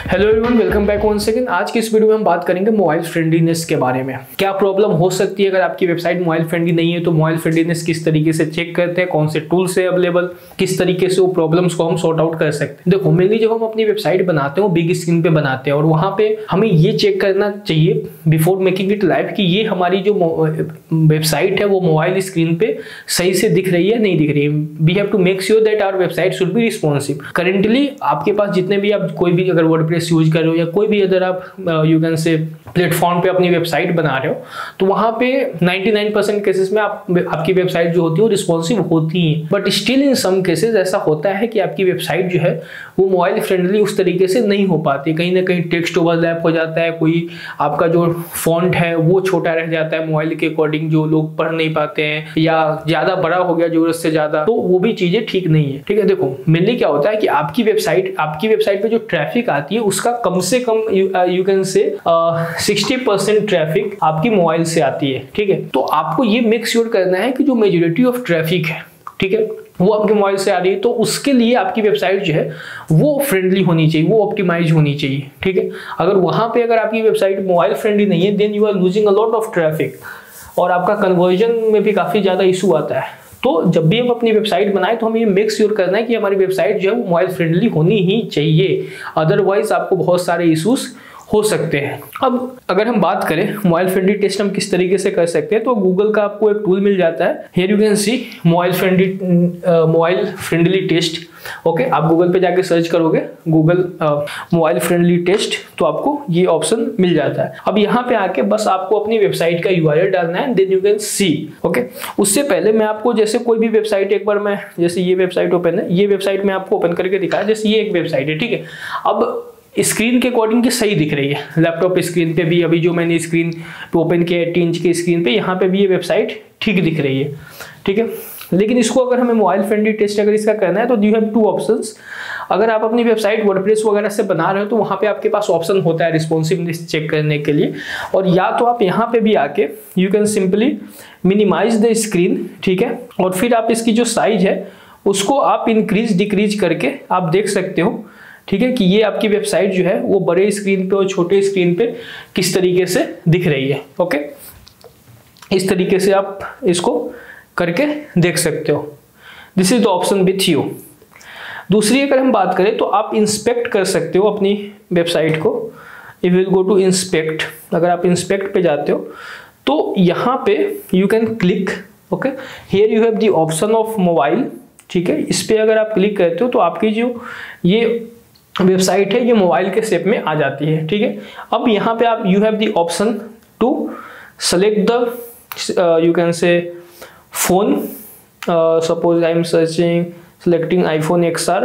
Hello everyone, welcome back one second. आज की इस वीडियो में हम बात करेंगे मोबाइल फ्रेंडलीनेस के बारे में। क्या प्रॉब्लम हो सकती है अगर आपकी वेबसाइट मोबाइल फ्रेंडली नहीं है, तो मोबाइल फ्रेंडलीनेस किस तरीके से चेक करते हैं, कौन से टूल्स है अवेलेबल, किस तरीके से वो प्रॉब्लम्स को हम सॉर्ट आउट कर सकते हैं। देखो, मेनली जब हम अपनी वेबसाइट बनाते हैं बिग स्क्रीन पे बनाते हैं और वहां पे हमें ये चेक करना चाहिए बिफोर मेकिंग इट लाइव कि ये हमारी जो वेबसाइट है वो मोबाइल स्क्रीन पे सही से दिख रही है नहीं दिख रही है। We have to make sure that our website should be responsive. Currently आपके पास जितने भी आप कोई भी अगर वर्डप्रेस यूज कर रहे हो या कोई भी अदर आप यू कैन से प्लेटफॉर्म पे अपनी वेबसाइट बना रहे हो, तो वहां पे 99% केसेस में आपकी वेबसाइट जो होती है वो रिस्पॉन्सिव होती है। But still in some cases ऐसा होता है कि आपकी वेबसाइट जो है वो मोबाइल फ्रेंडली उस तरीके से नहीं हो पाती। कहीं ना कहीं टेक्स्ट ओवरलैप हो जाता है, कोई आपका जो फॉन्ट है वो छोटा रह जाता है मोबाइल के अकॉर्डिंग, जो लोग पढ़ नहीं पाते हैं, या ज्यादा बड़ा हो गया जरूरत से ज्यादा, तो वो भी चीजें ठीक नहीं है। ठीक है, देखो मेनली क्या होता है कि आपकी वेबसाइट पे जो ट्रैफिक आती है उसका कम से कम यू कैन से 60% ट्रैफिक आपकी मोबाइल से आती है। ठीक है, तो आपको ये मेक श्योर करना है कि जो मेजॉरिटी ऑफ ट्रैफिक है, ठीक है, वो आपके मोबाइल से आ रही है। तो उसके लिए आपकी वेबसाइट जो है वो फ्रेंडली होनी चाहिए, वो ऑप्टिमाइज होनी चाहिए। ठीक है, अगर आपकी वेबसाइट मोबाइल फ्रेंडली नहीं है, then you are losing a lot of traffic और आपका कन्वर्जन में भी काफी ज्यादा इशू आता है। तो जब भी हम अपनी वेबसाइट बनाए तो हमें ये मेक श्योर करना है कि हमारी वेबसाइट जो है वो मोबाइल फ्रेंडली होनी ही चाहिए, अदरवाइज आपको बहुत सारे इश्यूज हो सकते हैं। अब अगर हम बात करें मोबाइल फ्रेंडली टेस्ट हम किस तरीके से कर सकते हैं, तो गूगल का आपको एक टूल मिल जाता है। Here you can see mobile friendly test. Okay, आप गूगल पे जाके सर्च करोगे गूगल मोबाइल फ्रेंडली टेस्ट, तो आपको ये ऑप्शन मिल जाता है। अब यहाँ पे आके बस आपको अपनी वेबसाइट का URL डालना है, then you can see. Okay, उससे पहले मैं आपको जैसे कोई भी वेबसाइट, एक बार मैं जैसे ये वेबसाइट ओपन है, ये वेबसाइट मैं आपको ओपन करके दिखाया, जैसे ये एक वेबसाइट है। ठीक है, अब स्क्रीन के अकॉर्डिंग की सही दिख रही है, लैपटॉप स्क्रीन पे भी, अभी जो मैंने स्क्रीन पे ओपन किया 18 इंच की स्क्रीन पे, यहाँ पे भी ये वेबसाइट ठीक दिख रही है। ठीक है, लेकिन इसको अगर हमें मोबाइल फ्रेंडली टेस्ट अगर इसका करना है तो यू हैव टू ऑप्शंस। अगर आप अपनी वेबसाइट वर्डप्रेस वगैरह से बना रहे हो तो वहाँ पे आपके पास ऑप्शन होता है रिस्पॉन्सिवनेस चेक करने के लिए, और या तो आप यहाँ पे भी आके you can simply minimize the screen. ठीक है, और फिर आप इसकी जो साइज है उसको आप इंक्रीज डिक्रीज करके आप देख सकते हो। ठीक है, कि ये आपकी वेबसाइट जो है वो बड़े स्क्रीन पे और छोटे स्क्रीन पे किस तरीके से दिख रही है। ओके, इस तरीके से आप इसको करके देख सकते हो। This is the option with you. दूसरी अगर हम बात करें तो आप इंस्पेक्ट कर सकते हो अपनी वेबसाइट को। If you go to inspect, अगर आप इंस्पेक्ट पे जाते हो तो यहाँ पे you can click. Okay, here you have the option of mobile. ठीक है, इस पे अगर आप क्लिक करते हो तो आपकी जो ये वेबसाइट है ये मोबाइल के शेप में आ जाती है। ठीक है, अब यहाँ पे आप you have the option to select the you can say phone. Suppose I am searching selecting iPhone XR,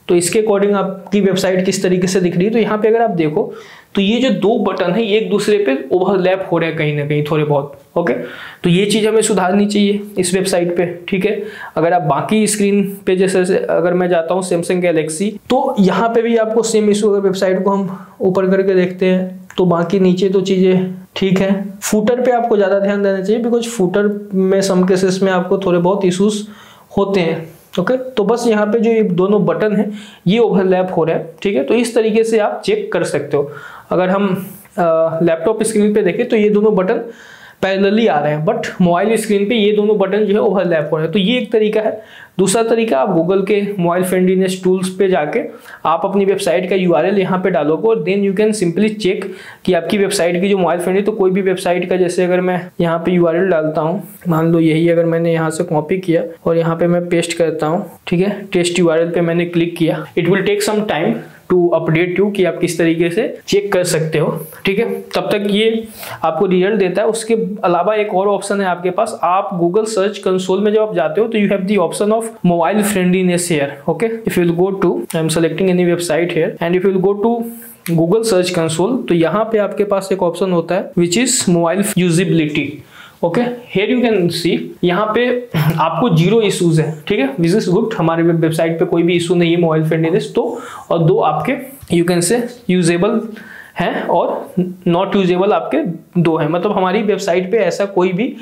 तो इसके अकॉर्डिंग आपकी वेबसाइट किस तरीके से दिख रही है। तो यहाँ पे अगर आप देखो तो ये जो दो बटन है ये एक दूसरे पे ओवरलैप हो रहे हैं कहीं ना कहीं थोड़े बहुत। ओके, तो ये चीज़ हमें सुधारनी चाहिए इस वेबसाइट पे। ठीक है, अगर आप बाकी स्क्रीन पे जैसे अगर मैं जाता हूँ सैमसंग गैलेक्सी, तो यहाँ पे भी आपको सेम इशू, अगर वेबसाइट को हम ऊपर करके देखते हैं तो बाकी नीचे तो चीज़ें ठीक है। फूटर पे आपको ज़्यादा ध्यान देना चाहिए, बिकॉज फूटर में सम केसेस में आपको थोड़े बहुत इशूज होते हैं। ओके, तो बस यहाँ पे जो ये दोनों बटन है ये ओवरलैप हो रहा है। ठीक है, तो इस तरीके से आप चेक कर सकते हो। अगर हम लैपटॉप स्क्रीन पे देखें तो ये दोनों बटन पैरेलली आ रहे हैं, बट मोबाइल स्क्रीन पे ये दोनों बटन जो है ओवरलैप हो रहे हैं। तो ये एक तरीका है। दूसरा तरीका, आप गूगल के मोबाइल फ्रेंडलीनेस टूल्स पे जाके आप अपनी वेबसाइट का URL यहाँ पे डालोगे और then you can simply check कि आपकी वेबसाइट की जो मोबाइल फ्रेंडली, तो कोई भी वेबसाइट का, जैसे अगर मैं यहाँ पे URL डालता हूँ, मान लो यही अगर मैंने यहाँ से कॉपी किया और यहाँ पे मैं पेस्ट करता हूँ, ठीक है, टेस्ट URL पे मैंने क्लिक किया, it will take some time to update you कि आप किस तरीके से चेक कर सकते हो। ठीक है, तब तक ये आपको रिजल्ट देता है। उसके अलावा एक और ऑप्शन है आपके पास, आप गूगल सर्च कंसोल में जब आप जाते हो तो you have the option of mobile friendliness here. Okay, if you will go to, I am selecting any website here and if you will go to Google search console, तो यहाँ पे आपके पास एक ऑप्शन होता है which is mobile usability. Okay, here you can see, यहाँ पे आपको 0 इश्यूज है। ठीक है, दिस इज गुड, हमारे वेबसाइट पे कोई भी इशू नहीं है मोबाइल फ्रेंडलीनेस। तो और 2 आपके यू कैन से यूजेबल हैं और नॉट यूजेबल आपके 2 हैं। मतलब हमारी वेबसाइट पे ऐसा कोई भी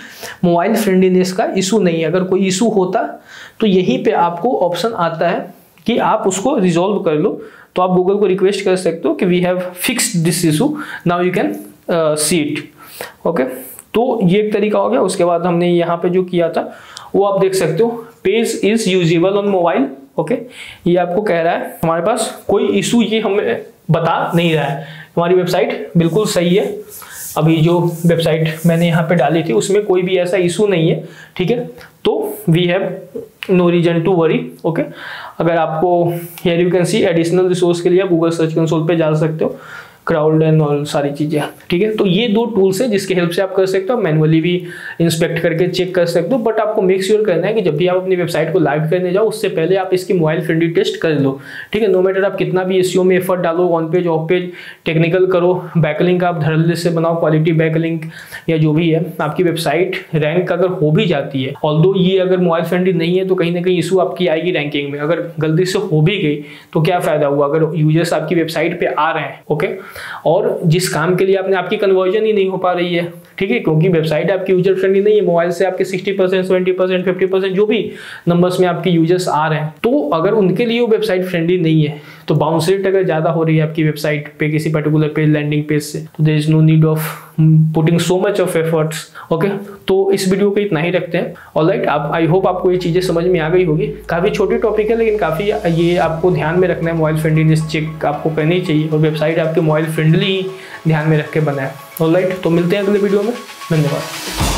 मोबाइल फ्रेंडलीनेस का इशू नहीं है। अगर कोई इशू होता तो यहीं पे आपको ऑप्शन आता है कि आप उसको रिजॉल्व कर लो। तो आप गूगल को रिक्वेस्ट कर सकते हो कि we have fixed this issue, now you can see it. Okay, तो ये एक तरीका हो गया। उसके बाद हमने यहाँ पे जो किया था वो आप देख सकते हो, page is usable on mobile. Okay, ये आपको कह रहा है हमारे पास कोई इशू ये हमें बता नहीं रहा है, हमारी वेबसाइट बिल्कुल सही है। अभी जो वेबसाइट मैंने यहाँ पे डाली थी उसमें कोई भी ऐसा इशू नहीं है, ठीक है। तो we have no reason to worry. Okay, अगर आपको here you can see additional resource के लिए गूगल सर्च कंसोल पे जा सकते हो, क्राउड एंड और सारी चीजें, ठीक है। तो ये 2 टूल्स हैं जिसके हेल्प से आप कर सकते हो, मैनुअली भी इंस्पेक्ट करके चेक कर सकते हो। बट आपको मेक श्योर करना है कि जब भी आप अपनी वेबसाइट को लाइव करने जाओ उससे पहले आप इसकी मोबाइल फ्रेंडली टेस्ट कर लो, ठीक है। नो मैटर आप कितना भी एसईओ में एफर्ट डालो, on page of page technical करो, बैकलिंक आप धड़ल्ले से बनाओ, क्वालिटी बैकलिंक या जो भी है, आपकी वेबसाइट रैंक अगर हो भी जाती है, ऑल्दो ये अगर मोबाइल फ्रेंडली नहीं है तो कहीं ना कहीं इशू आपकी आएगी रैंकिंग में। अगर गलती से हो भी गई तो क्या फायदा हुआ अगर यूजर्स आपकी वेबसाइट पे आ रहे हैं, ओके। और जिस काम के लिए आपकी कन्वर्जन ही नहीं हो पा रही है, ठीक है, क्योंकि वेबसाइट आपकी यूजर फ्रेंडली नहीं है, मोबाइल से आपके 60%, 70%, 50% जो भी नंबर्स में आपके यूजर्स आ रहे हैं, तो अगर उनके लिए वो वेबसाइट फ्रेंडली नहीं है तो बाउंस रेट अगर ज्यादा हो रही है आपकी वेबसाइट पे किसी पर्टिकुलर पेज, लैंडिंग पेज से, तो there is no need of putting so much of efforts. Okay, तो इस वीडियो को इतना ही रखते हैं। ऑलराइट, आप आई होप आपको ये चीजें समझ में आ गई होगी। काफी छोटी टॉपिक है लेकिन काफी ये आपको ध्यान में रखना है, मोबाइल फ्रेंडलीनेस चेक आपको करनी चाहिए और वेबसाइट आपके मोबाइल फ्रेंडली ध्यान में रख के बनाए। ऑलराइट, तो मिलते हैं अगले वीडियो में। धन्यवाद।